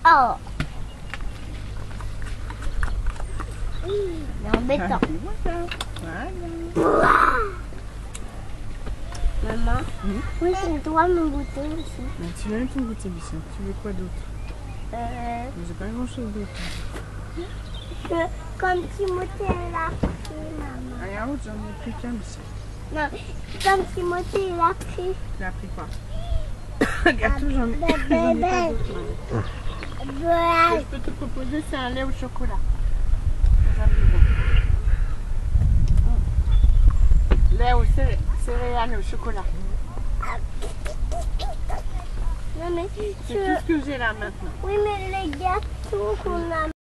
Oh. C'est embêtant. Voilà. Maman, oui, c'est toi mon goûter aussi. Mais tu l'as eu ton goûter, Lucien. Tu veux quoi d'autre? J'ai pas grand chose d'autre. Comme Timothée l'a pris, maman. Ah, regarde, j'en ai pris qu'un, Lucien. Non, comme Timothée l'a pris. Tu as pris quoi? Regarde, j'en ai pas d'autre. Voilà. Ce que je peux te proposer, c'est un lait au chocolat. Lait au céréales au chocolat. Non, mais C'est tout ce que j'ai là maintenant. oui, mais les gâteaux qu'on a